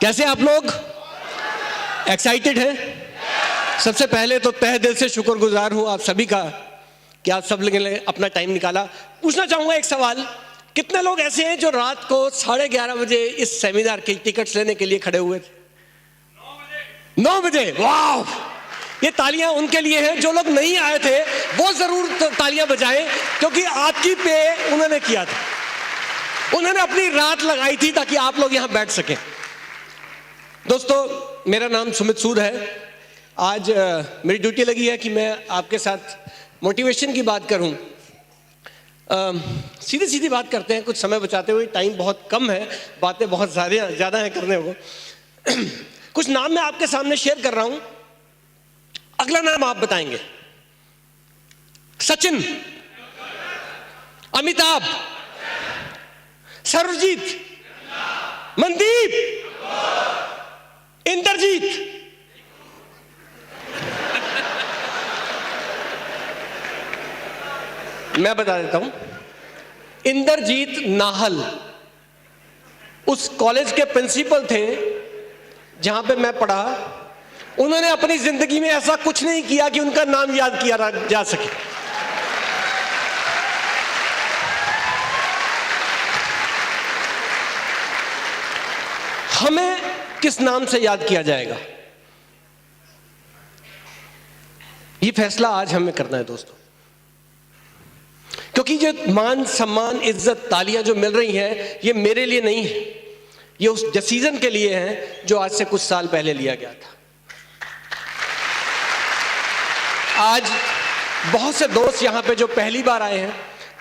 कैसे आप लोग एक्साइटेड हैं? सबसे पहले तो तहे दिल से शुक्रगुजार हूं आप सभी का कि आप सब लोगों ने अपना टाइम निकाला। पूछना चाहूंगा एक सवाल, कितने लोग ऐसे हैं जो रात को 11:30 बजे इस सेमिनार की टिकट्स लेने के लिए खड़े हुए थे? 9 बजे। वाह, ये तालियां उनके लिए हैं। जो लोग नहीं आए थे वो जरूर तालियां बजाएं, क्योंकि आपकी पे उन्होंने किया था, उन्होंने अपनी रात लगाई थी ताकि आप लोग यहां बैठ सकें। दोस्तों, मेरा नाम सुमित सूद है। आज मेरी ड्यूटी लगी है कि मैं आपके साथ मोटिवेशन की बात करूं। सीधी सीधी बात करते हैं, कुछ समय बचाते हुए। टाइम बहुत कम है, बातें बहुत ज़्यादा हैं करने को। कुछ नाम मैं आपके सामने शेयर कर रहा हूं, अगला नाम आप बताएंगे। सचिन, अमिताभ, सर्वजीत, मनदीप, इंद्रजीत। मैं बता देता हूं, इंद्रजीत नाहल उस कॉलेज के प्रिंसिपल थे जहां पे मैं पढ़ा। उन्होंने अपनी जिंदगी में ऐसा कुछ नहीं किया कि उनका नाम याद किया जा सके। हमें किस नाम से याद किया जाएगा, ये फैसला आज हमें करना है दोस्तों। क्योंकि जो मान सम्मान इज्जत तालियां जो मिल रही हैं, ये मेरे लिए नहीं है, ये उस डिसीजन के लिए है जो आज से कुछ साल पहले लिया गया था। आज बहुत से दोस्त यहां पे जो पहली बार आए हैं,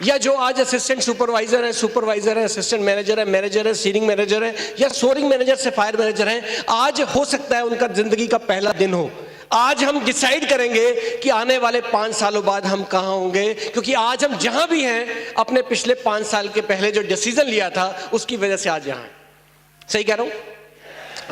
या जो आज असिस्टेंट सुपरवाइजर है, असिस्टेंट मैनेजर है, सीनिंग मैनेजर है, या सोरिंग मैनेजर से फायर मैनेजर हैं, आज हो सकता है उनका जिंदगी का पहला दिन हो। आज हम डिसाइड करेंगे कि आने वाले 5 सालों बाद हम कहां होंगे, क्योंकि आज हम जहां भी हैं अपने पिछले 5 साल के पहले जो डिसीजन लिया था उसकी वजह से आज यहां हैं। सही कह रहा हूं?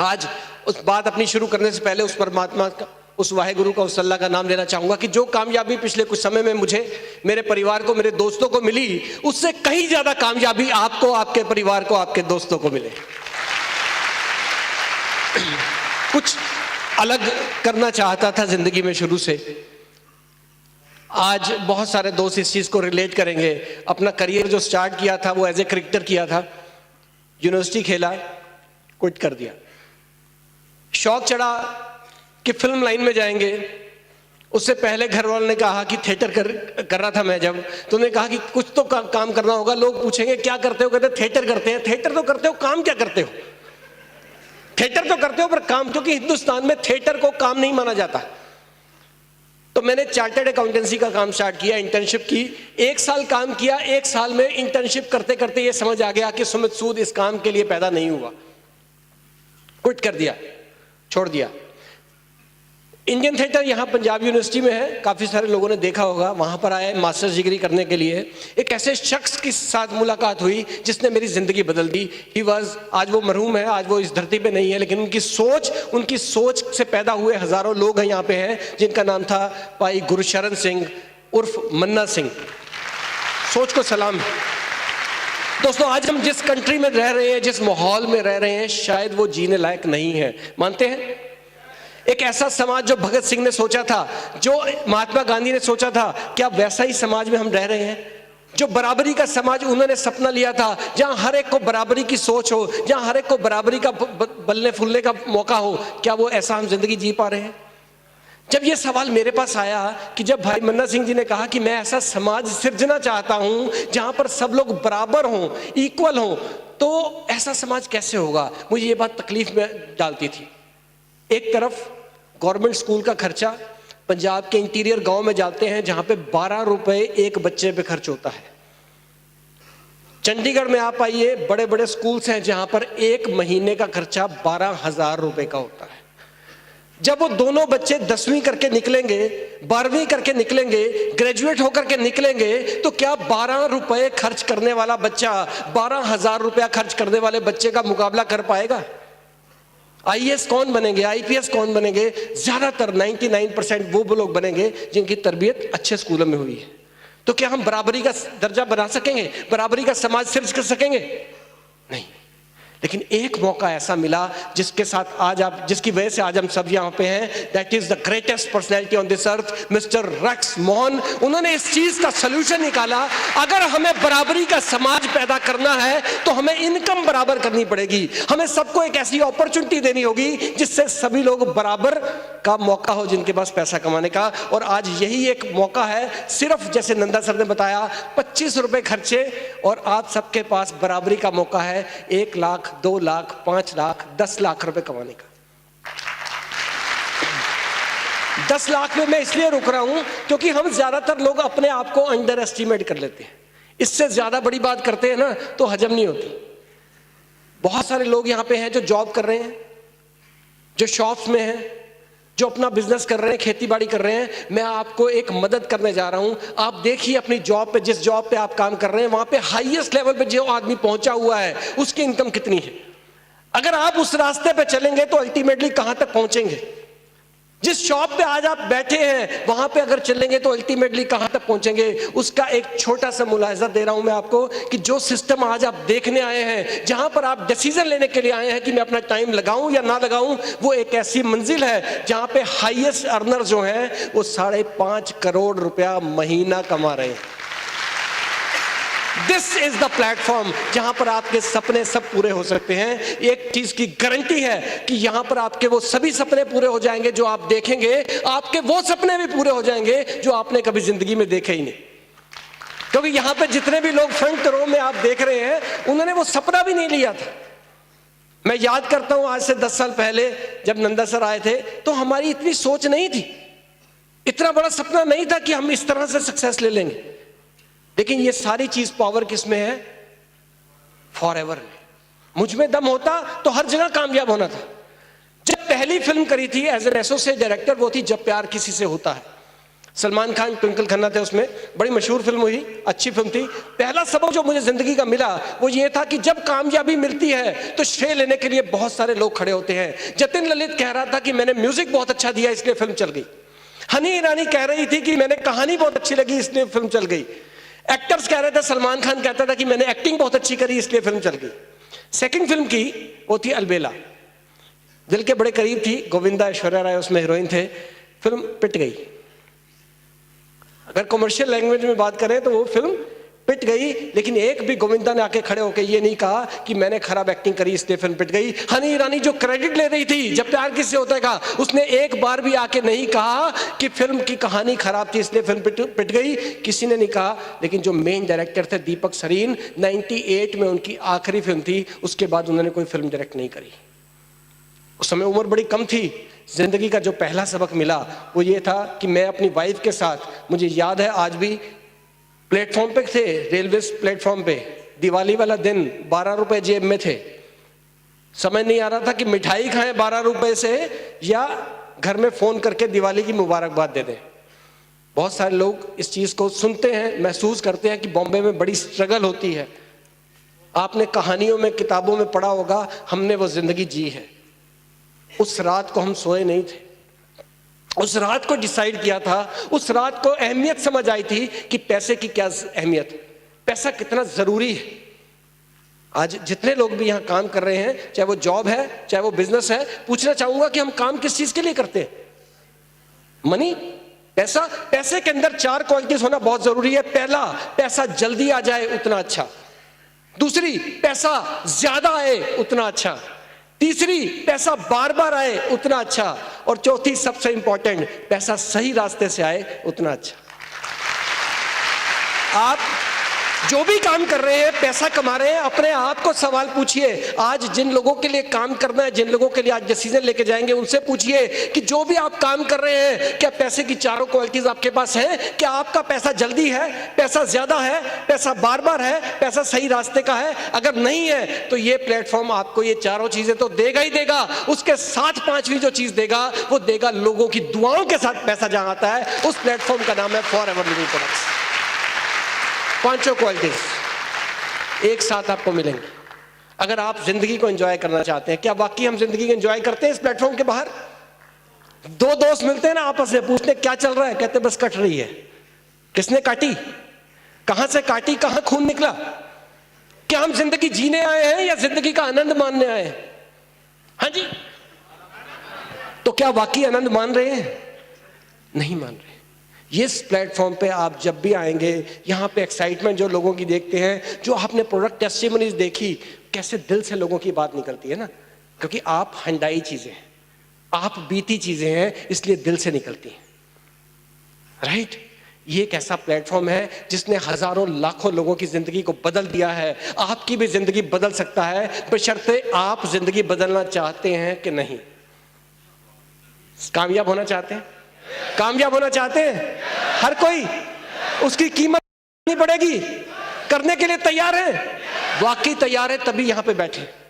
आज उस बात अपनी शुरू करने से पहले उस परमात्मा का, उस वाहेगुरु का, उस अल्लाह का नाम लेना चाहूंगा कि जो कामयाबी पिछले कुछ समय में मुझे, मेरे परिवार को, मेरे दोस्तों को मिली, उससे कहीं ज्यादा कामयाबी आपको, आपके परिवार को, आपके दोस्तों को मिले। कुछ अलग करना चाहता था जिंदगी में शुरू से। आज बहुत सारे दोस्त इस चीज को रिलेट करेंगे। अपना करियर जो स्टार्ट किया था वो एज ए क्रिकेटर किया था, यूनिवर्सिटी खेला, क्विट कर दिया। शौक चढ़ा कि फिल्म लाइन में जाएंगे। उससे पहले घर वालों ने कहा कि थिएटर कर रहा था मैं जब, तो उन्होंने कहा कि कुछ तो काम करना होगा। लोग पूछेंगे क्या करते हो, कहते थिएटर करते हैं। थिएटर तो करते हो, काम क्या करते हो? थिएटर तो करते हो पर काम, क्योंकि हिंदुस्तान में थिएटर को काम नहीं माना जाता। तो मैंने चार्टर्ड अकाउंटेंसी का काम स्टार्ट किया, इंटर्नशिप की, 1 साल काम किया। 1 साल में इंटर्नशिप करते करते ये समझ आ गया कि सुमित सूद इस काम के लिए पैदा नहीं हुआ। क्विट कर दिया, छोड़ दिया। इंडियन थिएटर यहाँ पंजाब यूनिवर्सिटी में है, काफ़ी सारे लोगों ने देखा होगा। वहाँ पर आए मास्टर्स डिग्री करने के लिए। एक ऐसे शख्स के साथ मुलाकात हुई जिसने मेरी ज़िंदगी बदल दी। ही वाज, आज वो मरहूम है, आज वो इस धरती पे नहीं है, लेकिन उनकी सोच से पैदा हुए हज़ारों लोग हैं यहाँ पे हैं, जिनका नाम था भाई गुरशरण सिंह उर्फ मन्ना सिंह। सोच को सलाम। दोस्तों, आज हम जिस कंट्री में रह रहे हैं, जिस माहौल में रह रहे हैं, शायद वो जीने लायक नहीं है। मानते हैं? एक ऐसा समाज जो भगत सिंह ने सोचा था, जो महात्मा गांधी ने सोचा था, क्या वैसा ही समाज में हम रह रहे हैं? जो बराबरी का समाज उन्होंने सपना लिया था, जहां हर एक को बराबरी की सोच हो, जहां हर एक को बराबरी का बलने फूलने का मौका हो, क्या वो ऐसा हम जिंदगी जी पा रहे हैं? जब ये सवाल मेरे पास आया कि जब भाई मन्ना सिंह जी ने कहा कि मैं ऐसा समाज सिर्जना चाहता हूं जहां पर सब लोग बराबर हों, इक्वल हों, तो ऐसा समाज कैसे होगा? मुझे ये बात तकलीफ में डालती थी। एक तरफ गवर्नमेंट स्कूल का खर्चा पंजाब के इंटीरियर गांव में जाते हैं जहां पे 12 रुपए एक बच्चे पे खर्च होता है। चंडीगढ़ में आप आइए, बड़े बड़े स्कूल्स हैं जहां पर एक महीने का खर्चा 12,000 रुपए का होता है। जब वो दोनों बच्चे 10वीं करके निकलेंगे, 12वीं करके निकलेंगे, ग्रेजुएट होकर के निकलेंगे, तो क्या 12 रुपए खर्च करने वाला बच्चा 12,000 रुपया खर्च करने वाले बच्चे का मुकाबला कर पाएगा? आईएएस कौन बनेंगे, आईपीएस कौन बनेंगे? ज्यादातर 99% वो लोग बनेंगे जिनकी तरबियत अच्छे स्कूलों में हुई है। तो क्या हम बराबरी का दर्जा बना सकेंगे, बराबरी का समाज सृज कर सकेंगे? नहीं। लेकिन एक मौका ऐसा मिला जिसके साथ आज आप, जिसकी वजह से आज हम सब यहाँ पे हैं, that is the greatest personality on this earth, mister Rex Mohan. उन्होंने इस चीज का सलूशन निकाला। अगर हमें बराबरी का समाज पैदा करना है तो हमें इनकम बराबर करनी पड़ेगी, हमें सबको एक ऐसी अपॉर्चुनिटी देनी होगी जिससे सभी लोग बराबर का मौका हो जिनके पास पैसा कमाने का। और आज यही एक मौका है, सिर्फ जैसे नंदा सर ने बताया 25 रुपए खर्चे और आप सबके पास बराबरी का मौका है 1 लाख, 2 लाख, 5 लाख, 10 लाख रुपए कमाने का। 10 लाख में मैं इसलिए रुक रहा हूं क्योंकि हम ज्यादातर लोग अपने आप को अंडर एस्टिमेट कर लेते हैं, इससे ज्यादा बड़ी बात करते हैं ना तो हजम नहीं होती। बहुत सारे लोग यहां पे हैं जो जॉब कर रहे हैं, जो शॉप्स में हैं, जो अपना बिजनेस कर रहे हैं, खेती बाड़ी कर रहे हैं। मैं आपको एक मदद करने जा रहा हूं। आप देखिए अपनी जॉब पे, जिस जॉब पे आप काम कर रहे हैं वहां पे हाईएस्ट लेवल पे जो आदमी पहुंचा हुआ है उसकी इनकम कितनी है। अगर आप उस रास्ते पे चलेंगे तो अल्टीमेटली कहां तक पहुंचेंगे। जिस शॉप पे आज आप बैठे हैं वहां पे अगर चलेंगे तो अल्टीमेटली कहां तक पहुंचेंगे। उसका एक छोटा सा मुलाहिजा दे रहा हूं मैं आपको कि जो सिस्टम आज आप देखने आए हैं, जहां पर आप डिसीजन लेने के लिए आए हैं कि मैं अपना टाइम लगाऊं या ना लगाऊं, वो एक ऐसी मंजिल है जहां पे हाईएस्ट अर्नर जो हैं वो 5.5 करोड़ रुपया महीना कमा रहे हैं। दिस इज द प्लेटफॉर्म जहां पर आपके सपने सब पूरे हो सकते हैं। एक चीज की गारंटी है कि यहां पर आपके वो सभी सपने पूरे हो जाएंगे जो आप देखेंगे, आपके वो सपने भी पूरे हो जाएंगे जो आपने कभी जिंदगी में देखे ही नहीं। क्योंकि यहां पे जितने भी लोग फ्रंट रो में आप देख रहे हैं उन्होंने वो सपना भी नहीं लिया था। मैं याद करता हूं आज से 10 साल पहले जब नंदा सर आए थे तो हमारी इतनी सोच नहीं थी, इतना बड़ा सपना नहीं था कि हम इस तरह से सक्सेस ले लेंगे। लेकिन ये सारी चीज पावर किस में है? फॉरएवर में। मुझ में दम होता तो हर जगह कामयाब होना था। जब पहली फिल्म करी थी एज एन एसोसिएट डायरेक्टर, वो थी जब प्यार किसी से होता है। सलमान खान, ट्विंकल खन्ना थे उसमें, बड़ी मशहूर फिल्म हुई, अच्छी फिल्म थी। पहला सबक जो मुझे जिंदगी का मिला वो ये था कि जब कामयाबी मिलती है तो श्रेय लेने के लिए बहुत सारे लोग खड़े होते हैं। जतिन ललित कह रहा था कि मैंने म्यूजिक बहुत अच्छा दिया इसलिए फिल्म चल गई। हनी ईरानी कह रही थी कि मैंने कहानी बहुत अच्छी लगी इसलिए फिल्म चल गई। एक्टर्स कह रहे थे, सलमान खान कहता था कि मैंने एक्टिंग बहुत अच्छी करी इसलिए फिल्म चल गई। सेकंड फिल्म की वो थी अलबेला, दिल के बड़े करीब थी, गोविंदा, ऐश्वर्या राय उसमें हीरोइन थे। फिल्म पिट गई। अगर कमर्शियल लैंग्वेज में बात करें तो वो फिल्म पिट गई। लेकिन एक भी गोविंदा ने आके खड़े होकर ये नहीं कहा कि मैंने खराब एक्टिंग करी इसलिए फिल्म पिट गई। हनी ईरानी जो क्रेडिट ले रही थी जब प्यार किससे होता है का, उसने एक बार भी आके नहीं कहा कि फिल्म की कहानी खराब थी इसलिए फिल्म पिट गई, किसी ने नहीं कहा। लेकिन जो मेन डायरेक्टर थे दीपक सरीन, 98 में उनकी आखिरी फिल्म थी, उसके बाद उन्होंने कोई फिल्म डायरेक्ट नहीं करी। उस समय उम्र बड़ी कम थी। जिंदगी का जो पहला सबक मिला वो ये था कि मैं अपनी वाइफ के साथ, मुझे याद है आज भी, प्लेटफॉर्म पे थे, रेलवे प्लेटफॉर्म पे, दिवाली वाला दिन, 12 रुपए जेब में थे। समझ नहीं आ रहा था कि मिठाई खाएं 12 रुपए से या घर में फोन करके दिवाली की मुबारकबाद दे दें। बहुत सारे लोग इस चीज को सुनते हैं, महसूस करते हैं कि बॉम्बे में बड़ी स्ट्रगल होती है। आपने कहानियों में, किताबों में पढ़ा होगा, हमने वो जिंदगी जी है। उस रात को हम सोए नहीं थे, उस रात को डिसाइड किया था, उस रात को अहमियत समझ आई थी कि पैसे की क्या अहमियत, पैसा कितना जरूरी है। आज जितने लोग भी यहां काम कर रहे हैं, चाहे वो जॉब है चाहे वो बिजनेस है, पूछना चाहूंगा कि हम काम किस चीज के लिए करते हैं? मनी, पैसा। पैसे के अंदर 4 क्वालिटीज होना बहुत जरूरी है। पहला, पैसा जल्दी आ जाए उतना अच्छा। दूसरी, पैसा ज्यादा आए उतना अच्छा। तीसरी, पैसा बार बार आए उतना अच्छा। और चौथी, सबसे इंपॉर्टेंट, पैसा सही रास्ते से आए उतना अच्छा। आप जो भी काम कर रहे हैं, पैसा कमा रहे हैं, अपने आप को सवाल पूछिए। आज जिन लोगों के लिए काम करना है, जिन लोगों के लिए आज डिसीजन लेके जाएंगे, उनसे पूछिए कि जो भी आप काम कर रहे हैं, क्या पैसे की 4 क्वालिटीज आपके पास हैं? क्या आपका पैसा जल्दी है, पैसा ज्यादा है, पैसा बार बार है, पैसा सही रास्ते का है? अगर नहीं है तो ये प्लेटफॉर्म आपको ये 4 चीजें तो देगा ही देगा, उसके साथ 5वीं जो चीज देगा वो देगा लोगों की दुआओं के साथ पैसा जहां आता है। उस प्लेटफॉर्म का नाम है फॉरएवर लिविंग प्रोडक्ट्स। 5 क्वालिटीज एक साथ आपको मिलेंगे अगर आप जिंदगी को एंजॉय करना चाहते हैं। क्या वाकई हम जिंदगी को एंजॉय करते हैं? इस प्लेटफॉर्म के बाहर 2 दोस्त मिलते हैं ना, आपस में पूछते क्या चल रहा है, कहते बस कट रही है। किसने काटी, कहां से काटी, कहां खून निकला? क्या हम जिंदगी जीने आए हैं या जिंदगी का आनंद मानने आए हैं? हाँ जी, तो क्या वाकई आनंद मान रहे हैं? नहीं मान रहे। इस प्लेटफॉर्म पे आप जब भी आएंगे, यहाँ पे एक्साइटमेंट जो लोगों की देखते हैं, जो आपने प्रोडक्ट टेस्टिमोनीज देखी, कैसे दिल से लोगों की बात निकलती है ना, क्योंकि आप हंडाई चीजें हैं, आप बीती चीजें हैं, इसलिए दिल से निकलती हैं, राइट? ये एक ऐसा प्लेटफॉर्म है जिसने हजारों लाखों लोगों की जिंदगी को बदल दिया है। आपकी भी जिंदगी बदल सकता है, बशर्ते आप जिंदगी बदलना चाहते हैं कि नहीं। कामयाब होना चाहते हैं? कामयाब होना चाहते हैं हर कोई? उसकी कीमत नहीं पड़ेगी, करने के लिए तैयार है? वाकई तैयार है तभी यहां पे बैठे,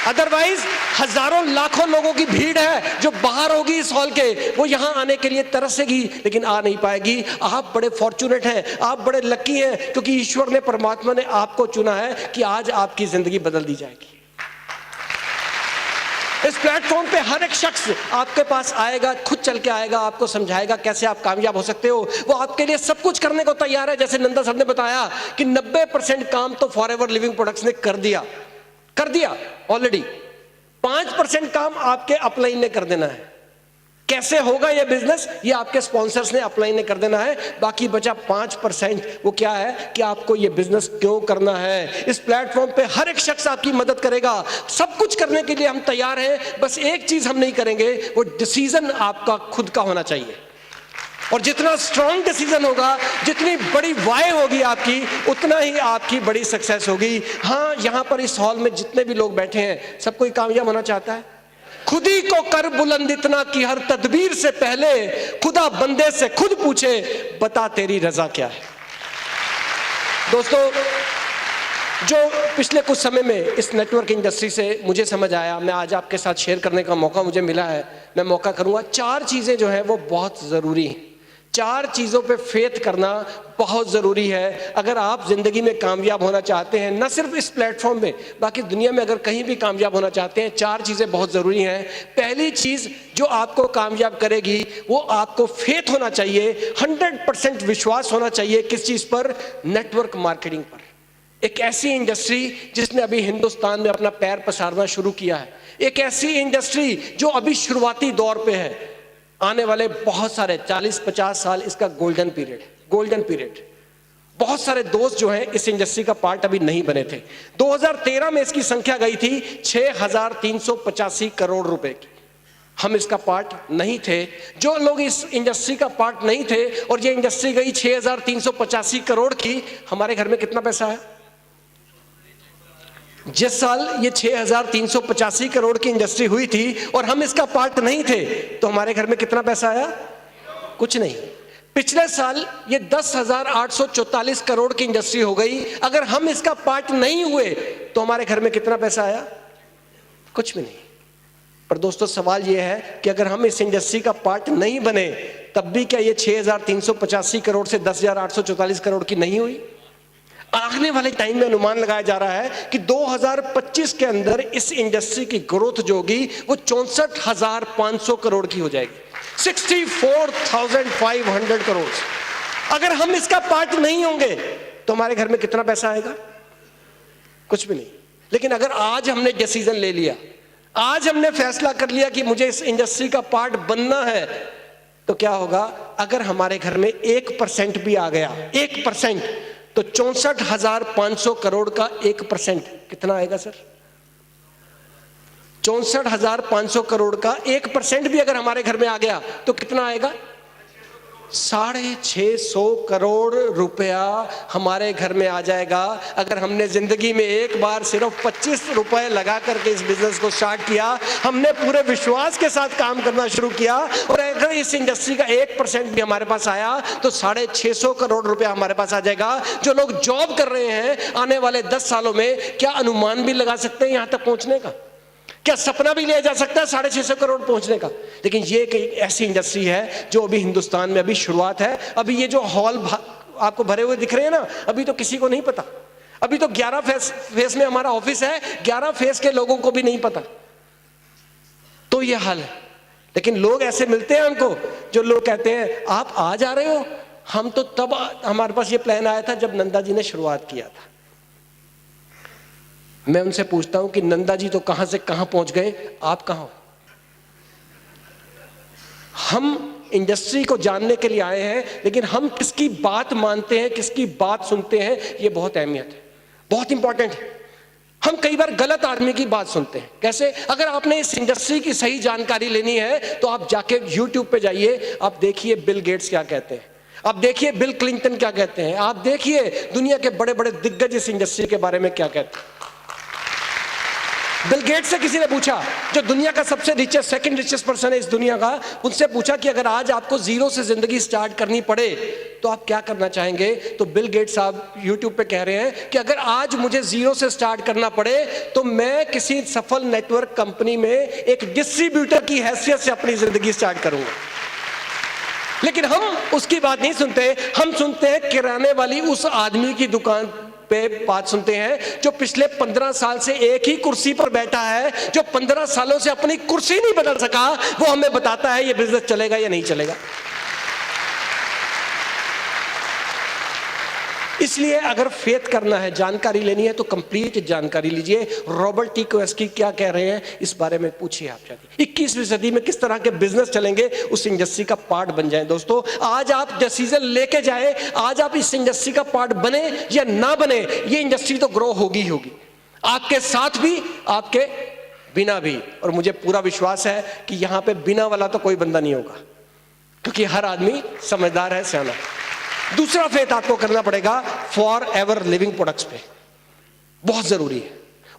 अदरवाइज हजारों लाखों लोगों की भीड़ है जो बाहर होगी इस हॉल के, वो यहां आने के लिए तरसेगी लेकिन आ नहीं पाएगी। आप बड़े फॉर्चुनेट हैं, आप बड़े लकी हैं, क्योंकि ईश्वर ने, परमात्मा ने आपको चुना है कि आज आपकी जिंदगी बदल दी जाएगी। इस प्लेटफॉर्म पे हर एक शख्स आपके पास आएगा, खुद चल के आएगा, आपको समझाएगा कैसे आप कामयाब हो सकते हो। वो आपके लिए सब कुछ करने को तैयार है। जैसे नंदा साहब ने बताया कि 90% काम तो फॉरएवर लिविंग प्रोडक्ट्स ने कर दिया ऑलरेडी। 5% काम आपके अपलाइन ने कर देना है। कैसे होगा ये बिजनेस, ये आपके स्पॉन्सर्स ने, अपलाइन ने कर देना है। बाकी बचा 5%, वो क्या है कि आपको ये बिजनेस क्यों करना है। इस प्लेटफॉर्म पे हर एक शख्स आपकी मदद करेगा, सब कुछ करने के लिए हम तैयार हैं। बस एक चीज हम नहीं करेंगे, वो डिसीजन आपका खुद का होना चाहिए। और जितना स्ट्रॉन्ग डिसीजन होगा, जितनी बड़ी वाय होगी आपकी, उतना ही आपकी बड़ी सक्सेस होगी। हाँ, यहां पर इस हॉल में जितने भी लोग बैठे हैं, सब कोई कामयाब होना चाहता है। खुद ही को कर बुलंद इतना कि हर तदबीर से पहले खुदा बंदे से खुद पूछे, बता तेरी रजा क्या है। दोस्तों, जो पिछले कुछ समय में इस नेटवर्क इंडस्ट्री से मुझे समझ आया, मैं आज आपके साथ शेयर करने का मौका मुझे मिला है, मैं मौका करूंगा। 4 चीजें जो है वो बहुत जरूरी हैं। 4 चीजों पे फेथ करना बहुत जरूरी है अगर आप जिंदगी में कामयाब होना चाहते हैं। न सिर्फ इस प्लेटफॉर्म में, बाकी दुनिया में अगर कहीं भी कामयाब होना चाहते हैं, 4 चीजें बहुत जरूरी हैं। पहली चीज जो आपको कामयाब करेगी, वो आपको फेथ होना चाहिए, 100% विश्वास होना चाहिए। किस चीज पर? नेटवर्क मार्केटिंग पर। एक ऐसी इंडस्ट्री जिसने अभी हिंदुस्तान में अपना पैर पसारना शुरू किया है, एक ऐसी इंडस्ट्री जो अभी शुरुआती दौर पे है। आने वाले बहुत सारे 40-50 साल इसका गोल्डन पीरियड। बहुत सारे दोस्त जो हैं इस इंडस्ट्री का पार्ट अभी नहीं बने थे। 2013 में इसकी संख्या गई थी 6,385 करोड़ रुपए की। हम इसका पार्ट नहीं थे। जो लोग इस इंडस्ट्री का पार्ट नहीं थे और ये इंडस्ट्री गई 6,385 करोड़ की, हमारे घर में कितना पैसा है? जिस साल ये 6,385 करोड़ की इंडस्ट्री हुई थी और हम इसका पार्ट नहीं थे, तो हमारे घर में कितना पैसा आया? कुछ नहीं। पिछले साल ये 10,844 करोड़ की इंडस्ट्री हो गई। अगर हम इसका पार्ट नहीं हुए तो हमारे घर में कितना पैसा आया? कुछ भी नहीं। पर दोस्तों, सवाल ये है कि अगर हम इस इंडस्ट्री का पार्ट नहीं बने, तब भी क्या ये 6,385 करोड़ से 10,844 करोड़ की नहीं हुई? आने वाले टाइम में अनुमान लगाया जा रहा है कि 2025 के अंदर इस इंडस्ट्री की ग्रोथ जो होगी वो 64,500 करोड़ की हो जाएगी, 64,500 करोड़। अगर हम इसका पार्ट नहीं होंगे तो हमारे घर में कितना पैसा आएगा? कुछ भी नहीं। लेकिन अगर आज हमने डिसीजन ले लिया, आज हमने फैसला कर लिया कि मुझे इस इंडस्ट्री का पार्ट बनना है, तो क्या होगा? अगर हमारे घर में 1% भी आ गया, 1%, तो 64,500 करोड़ का 1% कितना आएगा सर? 64,500 करोड़ का 1% भी अगर हमारे घर में आ गया तो कितना आएगा? 650 करोड़ रुपया हमारे घर में आ जाएगा। अगर हमने जिंदगी में एक बार सिर्फ 25 रुपए लगा करके इस बिजनेस को स्टार्ट किया, हमने पूरे विश्वास के साथ काम करना शुरू किया, और अगर इस इंडस्ट्री का 1% भी हमारे पास आया तो 650 करोड़ रुपया हमारे पास आ जाएगा। जो लोग जॉब कर रहे हैं आने वाले 10 सालों में, क्या अनुमान भी लगा सकते हैं यहां तक पहुंचने का? क्या सपना भी लिया जा सकता है 650 करोड़ पहुंचने का? लेकिन ये एक ऐसी इंडस्ट्री है जो अभी हिंदुस्तान में अभी शुरुआत है। अभी ये जो हॉल आपको भरे हुए दिख रहे हैं ना, अभी तो किसी को नहीं पता। अभी तो 11 फेस में हमारा ऑफिस है, 11 फेस के लोगों को भी नहीं पता। तो ये हाल है। लेकिन लोग ऐसे मिलते हैं हमको, जो लोग कहते हैं आप आ जा रहे हो? हम तो तब हमारे पास ये प्लान आया था जब नंदा जी ने शुरुआत किया था। मैं उनसे पूछता हूं कि नंदा जी तो कहां से कहां पहुंच गए, आप कहां हो? हम इंडस्ट्री को जानने के लिए आए हैं, लेकिन हम किसकी बात मानते हैं, किसकी बात सुनते हैं, ये बहुत अहमियत है, बहुत इंपॉर्टेंट है। हम कई बार गलत आदमी की बात सुनते हैं। कैसे? अगर आपने इस इंडस्ट्री की सही जानकारी लेनी है तो आप जाके YouTube पे जाइए, आप देखिए बिल गेट्स क्या कहते हैं, आप देखिए बिल क्लिंटन क्या कहते हैं, आप देखिए दुनिया के बड़े बड़े दिग्गज इस इंडस्ट्री के बारे में क्या कहते हैं। बिल गेट्स से किसी ने पूछा, जो दुनिया का सबसे रिचेस्ट, सेकंड रिचेस्ट पर्सन है इस दुनिया का, उनसे पूछा कि अगर आज आपको जीरो से जिंदगी स्टार्ट करनी पड़े तो आप क्या करना चाहेंगे? तो बिल गेट्स साहब यूट्यूब पे कह रहे हैं कि अगर आज मुझे जीरो से स्टार्ट करना पड़े तो मैं किसी सफल नेटवर्क कंपनी में एक डिस्ट्रीब्यूटर की हैसियत से अपनी जिंदगी स्टार्ट करूंगा। लेकिन हम उसकी बात नहीं सुनते, हम सुनते हैं किराने वाली उस आदमी की दुकान पे बात सुनते हैं जो पिछले 15 साल से एक ही कुर्सी पर बैठा है, जो 15 सालों से अपनी कुर्सी नहीं बदल सका, वो हमें बताता है ये बिजनेस चलेगा या नहीं चलेगा। इसलिए अगर फेथ करना है, जानकारी लेनी है, तो कंप्लीट जानकारी लीजिए। रॉबर्ट टी कियोसाकी क्या कह रहे हैं इस बारे में पूछिए आप जाके। 21वीं सदी में किस तरह के बिजनेस चलेंगे, उस इंडस्ट्री का पार्ट बन जाएं। दोस्तों, आज आप डिसीजन लेके जाए, आज आप इस इंडस्ट्री का पार्ट बने या ना बने, ये इंडस्ट्री तो ग्रो होगी ही होगी, आपके साथ भी, आपके बिना भी। और मुझे पूरा विश्वास है कि यहां पे बिना वाला तो कोई बंदा नहीं होगा, क्योंकि हर आदमी समझदार है, सियाना। दूसरा फेथ आपको करना पड़ेगा फॉर एवर लिविंग प्रोडक्ट्स पे, बहुत जरूरी है।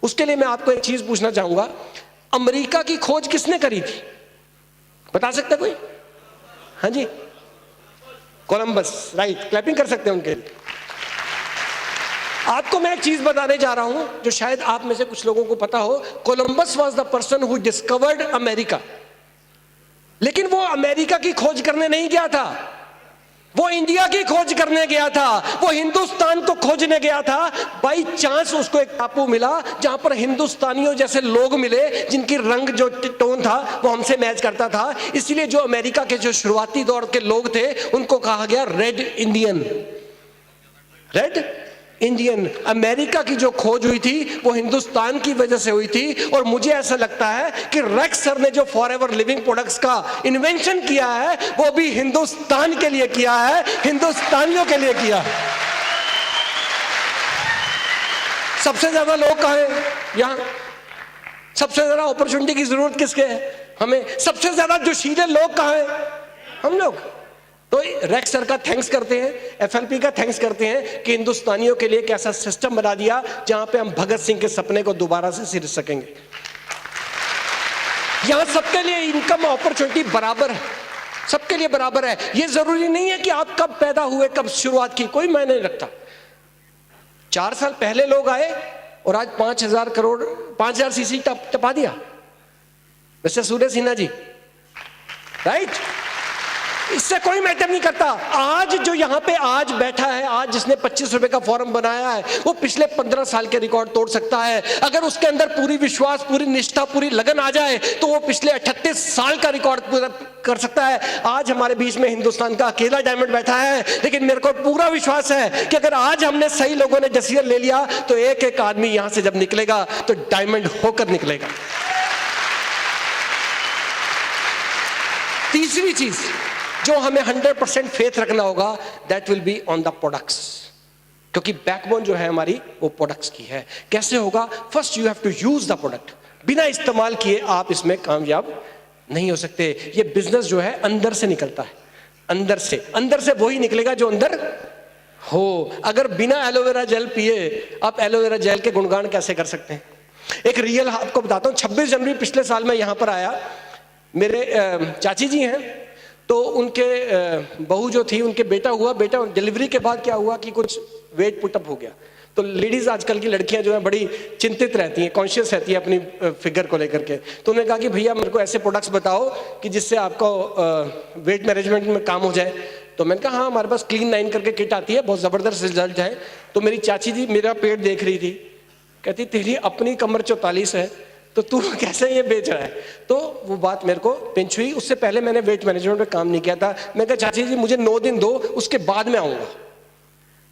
उसके लिए मैं आपको एक चीज पूछना चाहूंगा, अमेरिका की खोज किसने करी थी, बता सकता कोई? हाँ जी, कोलंबस, राइट, क्लैपिंग कर सकते हैं उनके लिए। आपको मैं एक चीज बताने जा रहा हूं जो शायद आप में से कुछ लोगों को पता हो। Columbus was the person who discovered America, लेकिन वो अमेरिका की खोज करने नहीं गया था, वो इंडिया की खोज करने गया था, वो हिंदुस्तान को खोजने गया था। बाई चांस उसको एक टापू मिला जहां पर हिंदुस्तानियों जैसे लोग मिले, जिनकी रंग जो टोन था वो हमसे मैच करता था। इसलिए जो अमेरिका के जो शुरुआती दौर के लोग थे उनको कहा गया red Indian. Red Indian. America की जो खोज हुई थी वो हिंदुस्तान की वजह से हुई थी। और मुझे ऐसा लगता है कि रेक्स सर ने जो फॉरएवर लिविंग प्रोडक्ट्स का इन्वेंशन किया है वो भी हिंदुस्तान के लिए किया है, हिंदुस्तानियों के लिए किया है। सबसे ज्यादा लोग कहां हैं यहां? सबसे ज्यादा अपॉर्चुनिटी की जरूरत किसके है? हमें। सबसे ज्यादा जोशीले लोग कहां हैं? हम लोग। तो रेक्स सर का थैंक्स करते हैं, एफएलपी का थैंक्स करते हैं कि हिंदुस्तानियों के लिए एक ऐसा सिस्टम बना दिया जहां पे हम भगत सिंह के सपने को दोबारा से सिर सकेंगे। यहां सबके लिए इनकम अपॉर्चुनिटी बराबर है, सबके लिए बराबर है। यह जरूरी नहीं है कि आप कब पैदा हुए, कब शुरुआत की, कोई मायने नहीं रखता। 4 साल पहले लोग आए और आज 5,000 करोड़, 5,000 सीसी टपा दिया। वैसे सूर्य सिन्हा जी, राइट, इससे कोई मैटर नहीं करता। आज जो यहां पे आज बैठा है, आज जिसने 25 रुपए का फॉर्म बनाया है, वो पिछले 15 साल के रिकॉर्ड तोड़ सकता है। अगर उसके अंदर पूरी विश्वास, पूरी निष्ठा, पूरी लगन आ जाए तो वो पिछले 38 साल का रिकॉर्ड पूरा कर सकता है। आज हमारे बीच में हिंदुस्तान का अकेला डायमंड बैठा है, लेकिन मेरे को पूरा विश्वास है कि अगर आज हमने सही लोगों ने डिसीजन ले लिया तो एक एक आदमी यहां से जब निकलेगा तो डायमंड होकर निकलेगा। तीसरी चीज जो हमें 100% फेथ रखना होगा, that will be on the products, क्योंकि बैकबोन जो है हमारी वो प्रोडक्ट्स की है। कैसे होगा? First you have to use the product. बिना इस्तेमाल किए आप इसमें कामयाब नहीं हो सकते। ये बिजनेस जो है अंदर से निकलता है, अंदर से वही निकलेगा जो अंदर हो। अगर बिना एलोवेरा जेल पिए आप एलोवेरा जेल के गुणगान कैसे कर सकते हैं? एक रियल आपको बताता हूँ। 26 जनवरी पिछले साल में यहां पर आया, मेरे चाची जी हैं, तो उनके बहू जो थी, उनके बेटा हुआ। बेटा डिलीवरी के बाद क्या हुआ कि कुछ वेट पुटअप हो गया। तो लेडीज, आजकल की लड़कियां जो है बड़ी चिंतित रहती हैं, कॉन्शियस रहती है अपनी फिगर को लेकर के। तो उन्होंने कहा कि भैया मेरे को ऐसे प्रोडक्ट्स बताओ कि जिससे आपको वेट मैनेजमेंट में काम हो जाए। तो मैंने कहा हाँ, हमारे पास क्लीन 9 करके किट आती है, बहुत ज़बरदस्त रिजल्ट है। तो मेरी चाची जी मेरा पेट देख रही थी, कहती तेरी अपनी कमर 44 है, तो तू कैसे ये बेच रहा है? तो वो बात मेरे को पिंच हुई। उससे पहले मैंने वेट मैनेजमेंट में काम नहीं किया था। मैं कहा चाची जी मुझे 9 दिन दो, उसके बाद मैं आऊंगा।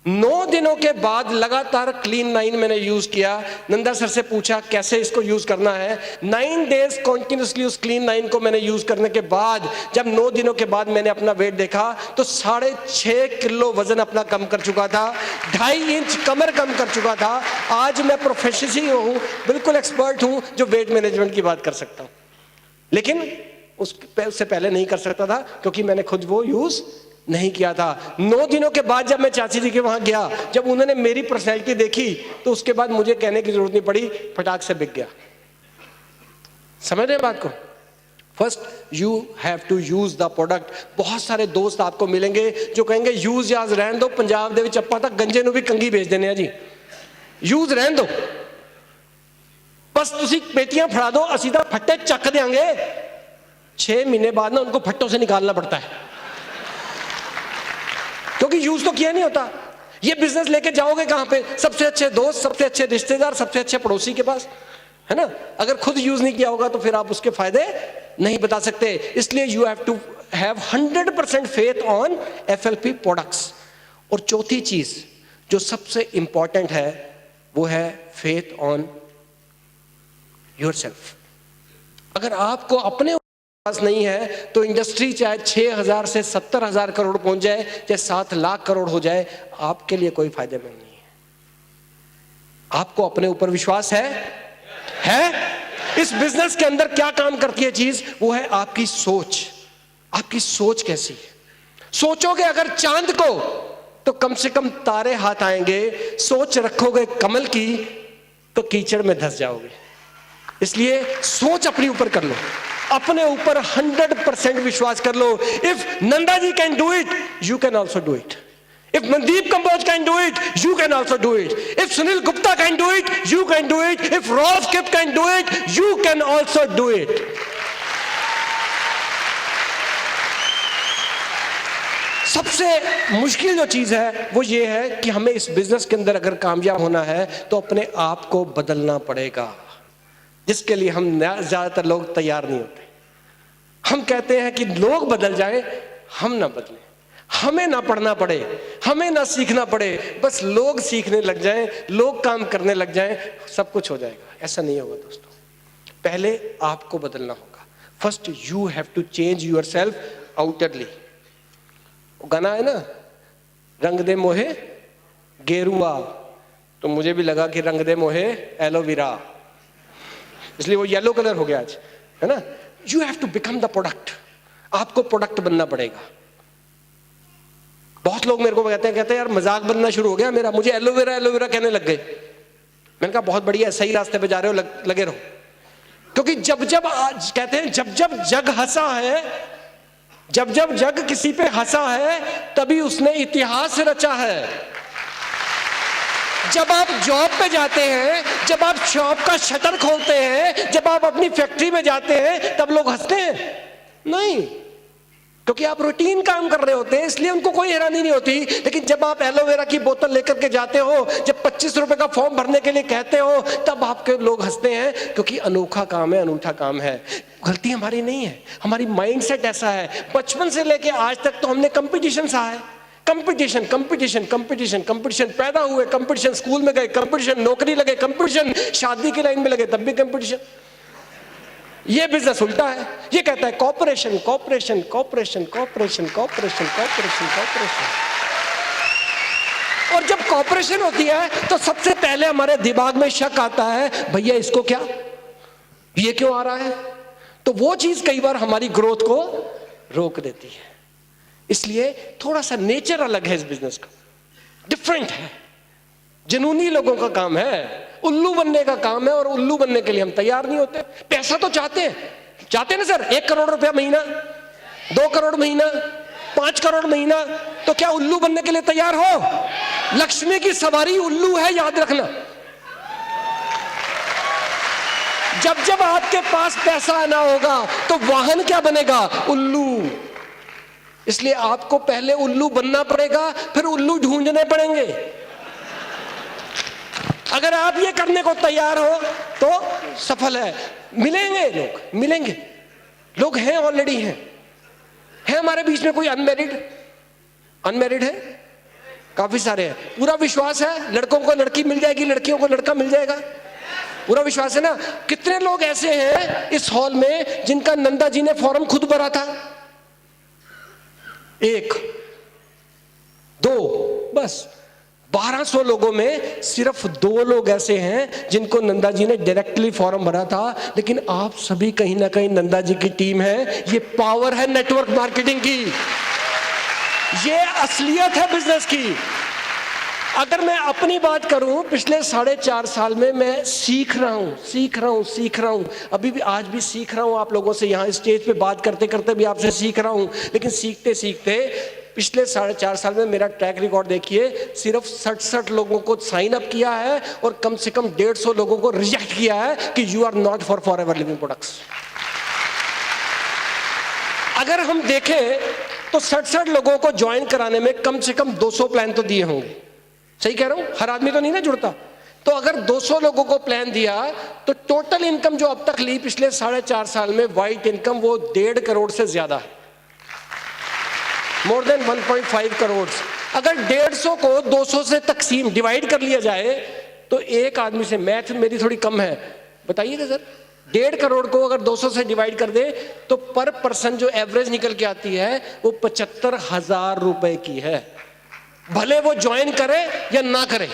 9 दिनों के बाद लगातार क्लीन 9 मैंने यूज किया। नंदा सर से पूछा कैसे इसको यूज करना है। 9 डेज कॉन्टिन्यूसली उस क्लीन 9 को मैंने यूज करने के बाद जब 9 दिनों के बाद मैंने अपना वेट देखा तो 6.5 किलो वजन अपना कम कर चुका था, 2.5 इंच कमर कम कर चुका था। आज मैं प्रोफेशनल हूं, बिल्कुल एक्सपर्ट हूं जो वेट मैनेजमेंट की बात कर सकता हूं। लेकिन उससे पहले नहीं कर सकता था क्योंकि मैंने खुद वो यूज नहीं किया था। 9 दिनों के बाद जब मैं चाची जी के वहां गया, जब उन्होंने मेरी पर्सनैलिटी देखी तो उसके बाद मुझे कहने की जरूरत नहीं पड़ी, फटाक से बिक गया। समझ रहे हैं बात को? First you have to use the product. बहुत सारे दोस्त आपको मिलेंगे जो कहेंगे यूज याज रहन दो, पंजाब दे विच आपां तां गंजे नूं भी कंघी बेच देने जी, यूज रहन दो, बस तुसी पेटियां फड़ा दो, असीं तां फट्टे चक देंगे। 6 महीने बाद ना उनको फट्टों से निकालना पड़ता है क्योंकि यूज तो किया नहीं होता। ये बिजनेस लेके जाओगे कहां पे? सबसे अच्छे दोस्त, सबसे अच्छे रिश्तेदार, सबसे अच्छे पड़ोसी के पास, है ना? अगर खुद यूज नहीं किया होगा तो फिर आप उसके फायदे नहीं बता सकते। इसलिए you have to have 100% faith on FLP products. और चौथी चीज जो सबसे इंपॉर्टेंट है वो है फेथ ऑन योरसेल्फ। अगर आपको अपने पास नहीं है तो इंडस्ट्री चाहे 6,000 से 70,000 करोड़ पहुंच जाए, चाहे 7 लाख करोड़ हो जाए, आपके लिए कोई फायदेमंद नहीं है। आपको अपने ऊपर विश्वास है? इस बिजनेस के अंदर क्या काम करती है चीज? वो है आपकी सोच। आपकी सोच कैसी है? सोचोगे अगर चांद को तो कम से कम तारे हाथ आएंगे। सोच रखोगे कमल की तो कीचड़ में धंस जाओगे। इसलिए सोच अपने ऊपर कर लो, अपने ऊपर 100% विश्वास कर लो। If Nanda ji can do it, you can also do it. If Mandeep Kamboj can do it, you can also do it. If Sunil Gupta can do it, you can do it. If Rolf Kipp can do it, you can also do it. सबसे मुश्किल जो चीज है वो ये है कि हमें इस बिजनेस के अंदर अगर कामयाब होना है तो अपने आप को बदलना पड़ेगा, जिसके लिए हम ज्यादातर लोग तैयार नहीं होते। हम कहते हैं कि लोग बदल जाएं, हम ना बदलें, हमें ना पढ़ना पड़े, हमें ना सीखना पड़े, बस लोग सीखने लग जाएं, लोग काम करने लग जाएं, सब कुछ हो जाएगा। ऐसा नहीं होगा दोस्तों। पहले आपको बदलना होगा। First you have to change yourself outerly. गाना है ना, रंग दे मोहे गेरुआ, तो मुझे भी लगा कि रंग दे मोहे एलोवेरा, इसलिए वो येलो कलर हो गया आज, है ना? You have to become the product. आपको प्रोडक्ट बनना पड़ेगा। बहुत लोग मेरे को कहते हैं यार मजाक बनना शुरू हो गया मेरा, मुझे एलोवेरा एलोवेरा कहने लग गए। मैंने कहा बहुत बढ़िया, सही रास्ते पे जा रहे हो, लगे रहो। क्योंकि जब जब आज कहते हैं जब जब जग हंसा है, जब जब जग किसी पे हंसा है तभी उसने इतिहास रचा है। जब आप जॉब पे जाते हैं, जब आप शॉप का शटर खोलते हैं, जब आप अपनी फैक्ट्री में जाते हैं, तब लोग हंसते हैं? नहीं, क्योंकि आप रूटीन काम कर रहे होते हैं, इसलिए उनको कोई हैरानी नहीं होती। लेकिन जब आप एलोवेरा की बोतल लेकर के जाते हो, जब 25 रुपए का फॉर्म भरने के लिए कहते हो, तब आपके लोग हंसते हैं, क्योंकि अनोखा काम है, अनूठा काम है। गलती हमारी नहीं है, हमारी माइंडसेट ऐसा है। बचपन से लेके आज तक तो हमने कंपटीशन सहा है। कंपटीशन कंपटीशन कंपटीशन कंपटीशन, पैदा हुए कंपटीशन, स्कूल में गए कंपटीशन, नौकरी लगे कंपटीशन, शादी की लाइन में लगे तब भी कंपटीशन। ये बिजनेस उल्टा है, ये कहता है cooperation cooperation cooperation cooperation cooperation cooperation cooperation. और जब कॉपरेशन होती है तो सबसे पहले हमारे दिमाग में शक आता है, भैया इसको क्या, ये क्यों आ रहा है? तो वो चीज कई बार हमारी ग्रोथ को रोक देती है। इसलिए थोड़ा सा नेचर अलग है इस बिजनेस का, डिफरेंट है। जुनूनी लोगों का काम है, उल्लू बनने का काम है, और उल्लू बनने के लिए हम तैयार नहीं होते। पैसा तो चाहते हैं ना सर, 1 करोड़ रुपया महीना, 2 करोड़ महीना, 5 करोड़ महीना, तो क्या उल्लू बनने के लिए तैयार हो? लक्ष्मी की सवारी उल्लू है, याद रखना। जब जब आपके पास पैसा आना होगा तो वाहन क्या बनेगा? उल्लू। इसलिए आपको पहले उल्लू बनना पड़ेगा, फिर उल्लू ढूंढने पड़ेंगे। अगर आप ये करने को तैयार हो तो सफल है। मिलेंगे लोग, मिलेंगे लोग, हैं ऑलरेडी हैं। है हमारे बीच में कोई अनमैरिड है? काफी सारे हैं। पूरा विश्वास है लड़कों को लड़की मिल जाएगी, लड़कियों को लड़का मिल जाएगा, पूरा विश्वास है ना? कितने लोग ऐसे हैं इस हॉल में जिनका नंदा जी ने फॉर्म खुद भरा था? 1 2 बस 1200 लोगों में सिर्फ 2 लोग ऐसे हैं जिनको नंदा जी ने डायरेक्टली फॉर्म भरा था। लेकिन आप सभी कहीं ना कहीं नंदा जी की टीम है। ये पावर है नेटवर्क मार्केटिंग की, ये असलियत है बिजनेस की। अगर मैं अपनी बात करूं, पिछले 4.5 साल में मैं सीख रहा हूं। अभी भी आज भी सीख रहा हूं आप लोगों से, यहां स्टेज पे बात करते करते भी आपसे सीख रहा हूं। लेकिन सीखते सीखते पिछले 4.5 साल में मेरा ट्रैक रिकॉर्ड देखिए, सिर्फ 67 लोगों को साइन अप किया है और कम से कम 150 लोगों को रिजेक्ट किया है कि you are not forever living products. अगर हम देखें तो 67 लोगों को ज्वाइन कराने में कम से कम 200 प्लान तो दिए होंगे। सही कह रहा हूं? हर आदमी तो नहीं ना जुड़ता। तो अगर 200 लोगों को प्लान दिया तो टोटल इनकम जो अब तक ली पिछले 4.5 साल में, वाइट इनकम, वो 1.5 करोड़ से ज्यादा है, मोर देन 1.5 करोड़। अगर 150 को 200 से तकसीम डिवाइड कर लिया जाए तो एक आदमी से, मैथ मेरी थोड़ी कम है, बताइएगा सर, 1.5 करोड़ को अगर 200 से डिवाइड कर दे तो पर पर्सन जो एवरेज निकल के आती है वो 75,000 रुपए की है। भले वो ज्वाइन करे या ना करे।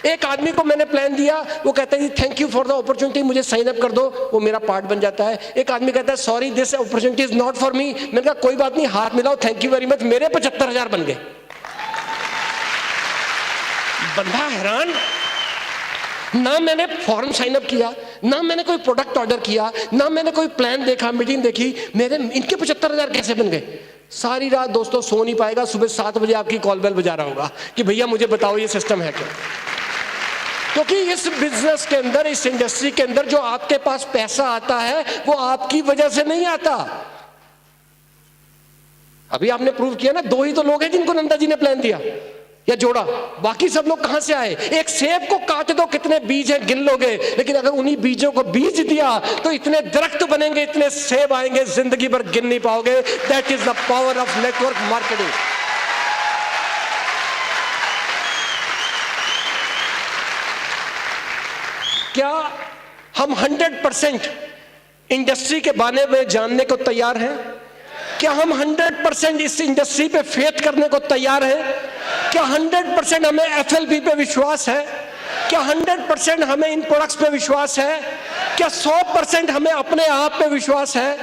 एक आदमी को मैंने प्लान दिया, वो कहता है thank you for the opportunity, मुझे साइन अप कर दो, वो मेरा पार्ट बन जाता है। एक आदमी कहता है sorry this opportunity is not for me, मैंने कहा कोई बात नहीं, हाथ मिलाओ, थैंक यू वेरी मच, मेरे 75,000 बन गए। बंदा हैरान, ना मैंने फॉर्म साइन अप किया, ना मैंने कोई प्रोडक्ट ऑर्डर किया, ना मैंने कोई प्लान देखा, मीटिंग देखी, मेरे इनके 75,000 कैसे बन गए? सारी रात दोस्तों सो नहीं पाएगा, सुबह 7 बजे आपकी कॉल बेल बजा रहा होगा कि भैया मुझे बताओ ये सिस्टम है क्या। क्योंकि इस बिजनेस के अंदर, इस इंडस्ट्री के अंदर जो आपके पास पैसा आता है वो आपकी वजह से नहीं आता। अभी आपने प्रूव किया ना, 2 ही तो लोग हैं जिनको नंदा जी ने प्लान दिया या जोड़ा, बाकी सब लोग कहां से आए? एक सेब को काट दो, कितने बीज हैं गिन लोगे, लेकिन अगर उन्हीं बीजों को बीज दिया तो इतने दरख्त बनेंगे, इतने सेब आएंगे, जिंदगी भर गिन नहीं पाओगे। That is the power of network marketing. क्या हम 100% इंडस्ट्री के बारे में जानने को तैयार हैं? क्या हम 100% इस इंडस्ट्री पे फेथ करने को तैयार हैं? क्या 100% हमें एफएलपी पे विश्वास है? क्या 100% हमें इन प्रोडक्ट्स पे विश्वास है? क्या 100% हमें अपने आप पे विश्वास है?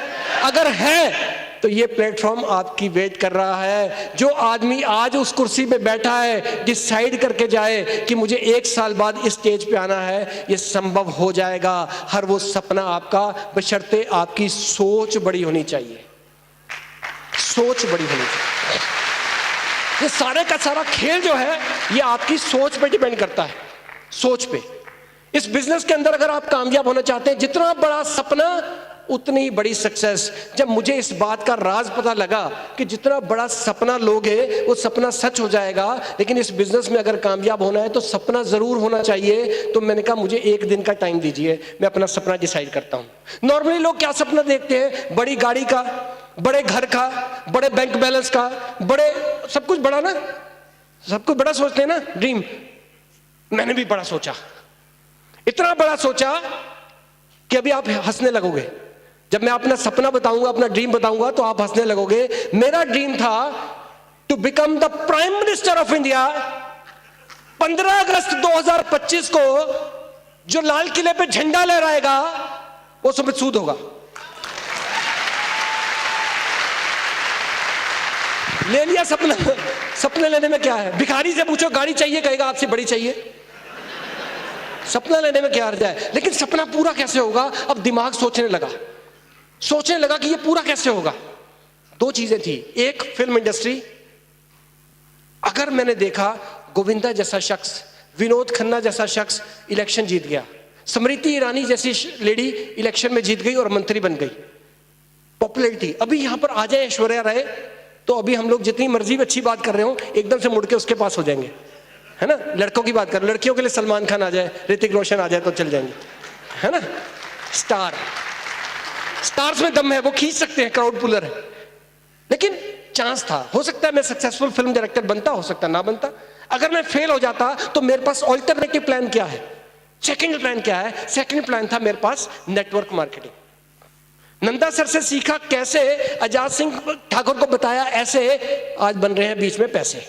अगर है तो ये प्लेटफॉर्म आपकी वेट कर रहा है। जो आदमी आज उस कुर्सी पे बैठा है, डिसाइड करके जाए कि मुझे 1 साल बाद इस स्टेज पे आना है, ये संभव हो जाएगा। हर वो सपना आपका, बशर्ते आपकी सोच बड़ी होनी चाहिए, सोच बड़ी होनी चाहिए। ये सारे का सारा खेल जो है ये आपकी सोच पे डिपेंड करता है, सोच पे। इस बिजनेस के अंदर अगर आप कामयाब होना चाहते हैं, जितना बड़ा सपना उतनी ही बड़ी सक्सेस। जब मुझे इस बात का राज पता लगा कि जितना बड़ा सपना लोगे वो सपना सच हो जाएगा, लेकिन इस बिजनेस में अगर कामयाब होना है तो सपना जरूर होना चाहिए, तो मैंने कहा मुझे 1 दिन का टाइम दीजिए, मैं अपना सपना डिसाइड करता हूं। नॉर्मली लोग क्या सपना देखते हैं? बड़ी गाड़ी का, बड़े घर का, बड़े बैंक बैलेंस का, बड़े सब कुछ बड़ा ना, सब कुछ बड़ा सोचते हैं ना, ड्रीम। मैंने भी बड़ा सोचा, इतना बड़ा सोचा कि अभी आप हंसने लगोगे। जब मैं अपना सपना बताऊंगा, अपना ड्रीम बताऊंगा तो आप हंसने लगोगे। मेरा ड्रीम था to become the prime minister of India. 15 अगस्त 2025 को जो लाल किले पे झंडा लहराएगा वो सुमित सूद होगा। ले लिया सपना। सपने लेने में क्या है? भिखारी से पूछो गाड़ी चाहिए, कहेगा आपसे बड़ी चाहिए। सपना लेने में क्या अर्थ है? लेकिन सपना पूरा कैसे होगा? अब दिमाग सोचने लगा कि ये पूरा कैसे होगा। 2 चीजें थी। एक, फिल्म इंडस्ट्री। अगर मैंने देखा गोविंदा जैसा शख्स, विनोद खन्ना जैसा शख्स इलेक्शन जीत गया, स्मृति ईरानी जैसी लेडी इलेक्शन में जीत गई और मंत्री बन गई, पॉपुलैरिटी। अभी यहां पर आ जाए ऐश्वर्या राय तो अभी हम लोग जितनी मर्जी अच्छी बात कर रहे हो एकदम से मुड़ के उसके पास हो जाएंगे, है ना। लड़कों की बात करो, लड़कियों के लिए सलमान खान आ जाए, ऋतिक रोशन आ जाए तो चल जाएंगे, है ना। स्टार्स में दम है, वो खींच सकते हैं, क्राउड पुलर है। लेकिन चांस था, हो सकता है मैं सक्सेसफुल फिल्म डायरेक्टर बनता, हो सकता ना बनता। अगर मैं फेल हो जाता तो मेरे पास ऑल्टरनेटिव प्लान क्या है, सेकंड प्लान क्या है? सेकंड प्लान था मेरे पास नेटवर्क मार्केटिंग। नंदा सर से सीखा कैसे, आजाद सिंह ठाकुर को बताया ऐसे, आज बन रहे हैं बीच में पैसे।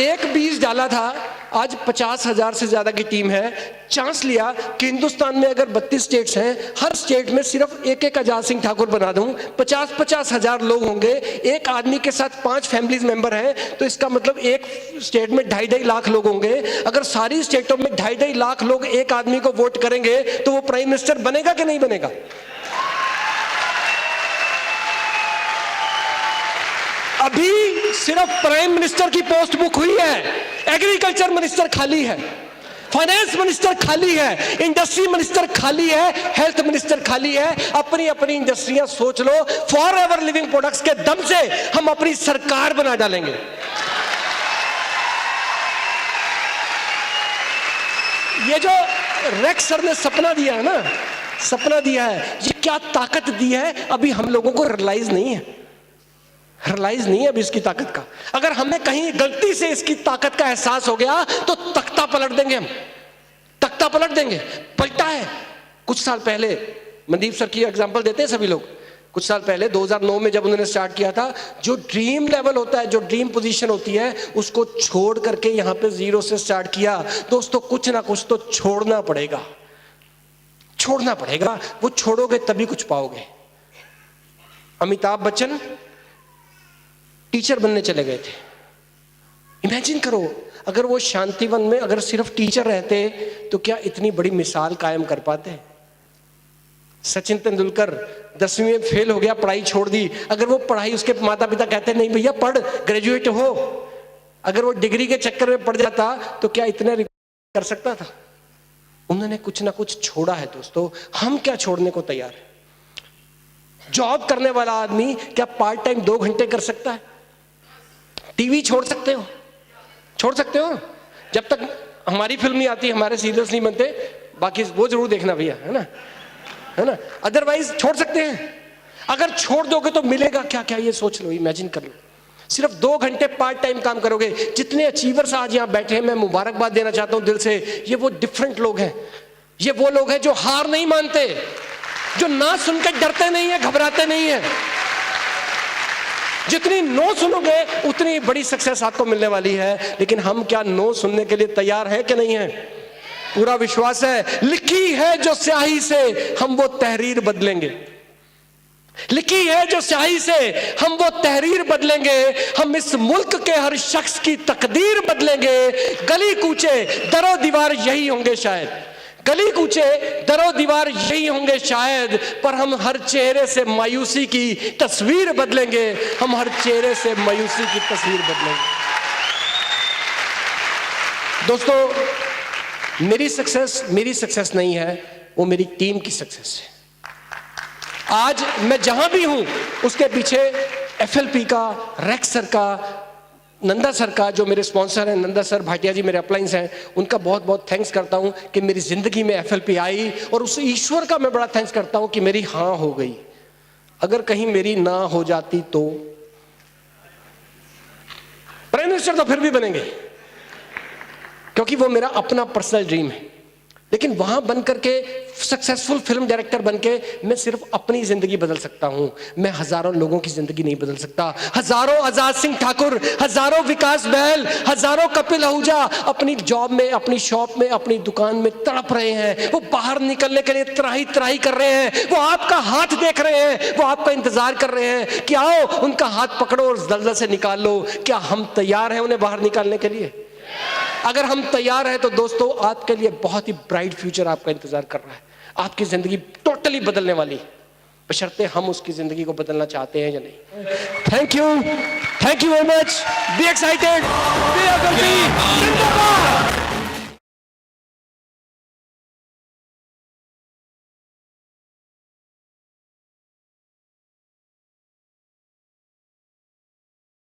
एक बीज डाला था, आज 50,000 से ज्यादा की टीम है। चांस लिया कि हिंदुस्तान में अगर 32 स्टेट्स हैं, हर स्टेट में सिर्फ एक एक आजाद सिंह ठाकुर बना दूं, 50-50 हजार लोग होंगे, एक आदमी के साथ 5 फैमिलीज मेंबर हैं, तो इसका मतलब एक स्टेट में 2.5 लाख लोग होंगे। अगर सारी स्टेटों में 2.5 लाख लोग एक आदमी को वोट करेंगे तो वो प्राइम मिनिस्टर बनेगा कि नहीं बनेगा? अभी सिर्फ प्राइम मिनिस्टर की पोस्ट बुक हुई है, एग्रीकल्चर मिनिस्टर खाली है, फाइनेंस मिनिस्टर खाली है, इंडस्ट्री मिनिस्टर खाली है, हेल्थ मिनिस्टर खाली है। अपनी अपनी इंडस्ट्रियां सोच लो, फॉर एवर लिविंग प्रोडक्ट्स के दम से हम अपनी सरकार बना डालेंगे। ये जो रेक्स सर ने सपना दिया है ना, सपना दिया है, ये क्या ताकत दी है अभी हम लोगों को रियलाइज नहीं है, रियलाइज नहीं है अभी इसकी ताकत का। अगर हमें कहीं गलती से इसकी ताकत का एहसास हो गया तो तख्ता पलट देंगे, हम तख्ता पलट देंगे। पलटा है कुछ साल पहले, मनदीप सर की एग्जांपल देते हैं सभी लोग। कुछ साल पहले 2009 में जब उन्होंने स्टार्ट किया था, जो ड्रीम लेवल होता है, जो ड्रीम पोजीशन होती है, उसको छोड़ करके यहाँ पे 0 से स्टार्ट किया। दोस्तों कुछ ना कुछ तो छोड़ना पड़ेगा, छोड़ना पड़ेगा। वो छोड़ोगे तभी कुछ पाओगे। अमिताभ बच्चन टीचर बनने चले गए थे। इमेजिन करो, अगर वो शांतिवन में अगर सिर्फ टीचर रहते तो क्या इतनी बड़ी मिसाल कायम कर पाते? सचिन तेंदुलकर 10वीं में फेल हो गया, पढ़ाई छोड़ दी। अगर वो पढ़ाई, उसके माता पिता कहते नहीं भैया पढ़, ग्रेजुएट हो, अगर वो डिग्री के चक्कर में पड़ जाता तो क्या इतने कर सकता था? उन्होंने कुछ ना कुछ छोड़ा है। दोस्तों हम क्या छोड़ने को तैयार है? जॉब करने वाला आदमी क्या पार्ट टाइम 2 घंटे कर सकता है? टीवी छोड़ सकते हो, छोड़ सकते हो। जब तक हमारी फिल्म नहीं आती, हमारे सीरियल्स नहीं बनते, बाकी वो जरूर देखना भैया, है ना, है ना। अदरवाइज छोड़ सकते हैं। अगर छोड़ दोगे तो मिलेगा क्या क्या, ये सोच लो, इमेजिन कर लो। सिर्फ 2 घंटे पार्ट टाइम काम करोगे। जितने अचीवर्स आज यहाँ बैठे हैं, मैं मुबारकबाद देना चाहता हूँ दिल से। ये वो डिफरेंट लोग हैं, ये वो लोग हैं जो हार नहीं मानते, जो ना सुनकर डरते नहीं है, घबराते नहीं है। जितनी नो सुनोगे उतनी बड़ी सक्सेस आपको मिलने वाली है। लेकिन हम क्या नो सुनने के लिए तैयार हैं कि नहीं है? पूरा विश्वास है। लिखी है जो स्याही से हम वो तहरीर बदलेंगे, लिखी है जो स्याही से हम वो तहरीर बदलेंगे। हम इस मुल्क के हर शख्स की तकदीर बदलेंगे। गली कूचे दरो दीवार यही होंगे शायद, गली कूचे दरो दीवार यही होंगे शायद, पर हम हर चेहरे से मायूसी की तस्वीर बदलेंगे। हम हर चेहरे से मायूसी की तस्वीर बदलेंगे। दोस्तों मेरी सक्सेस नहीं है, वो मेरी टीम की सक्सेस है। आज मैं जहां भी हूं उसके पीछे FLP का, रेक्स सर का, नंदा सर का, जो मेरे स्पॉन्सर हैं, नंदा सर, भाटिया जी मेरे अपलाइंस हैं, उनका बहुत बहुत थैंक्स करता हूं कि मेरी जिंदगी में FLP आई। और उस ईश्वर का मैं बड़ा थैंक्स करता हूं कि मेरी हाँ हो गई। अगर कहीं मेरी ना हो जाती तो प्राइम मिनिस्टर तो फिर भी बनेंगे, क्योंकि वो मेरा अपना पर्सनल ड्रीम है। लेकिन वहां बन करके, सक्सेसफुल फिल्म डायरेक्टर बनके मैं सिर्फ अपनी जिंदगी बदल सकता हूं, मैं हजारों लोगों की जिंदगी नहीं बदल सकता। हजारों आजाद सिंह ठाकुर, हजारों विकास बहल, हजारों कपिल आहूजा अपनी जॉब में, अपनी शॉप में, अपनी दुकान में तड़प रहे हैं। वो बाहर निकलने के लिए त्राही त्राही कर रहे हैं। वो आपका हाथ देख रहे हैं, वो आपका इंतजार कर रहे हैं कि आओ उनका हाथ पकड़ो और दलदल से निकाल लो। क्या हम तैयार हैं उन्हें बाहर निकालने के लिए? अगर हम तैयार हैं तो दोस्तों आपके लिए बहुत ही ब्राइट फ्यूचर आपका इंतजार कर रहा है। आपकी जिंदगी टोटली बदलने वाली है, बशर्ते हम उसकी जिंदगी को बदलना चाहते हैं या नहीं। Thank you very much. Be excited, be जिंदाबाद।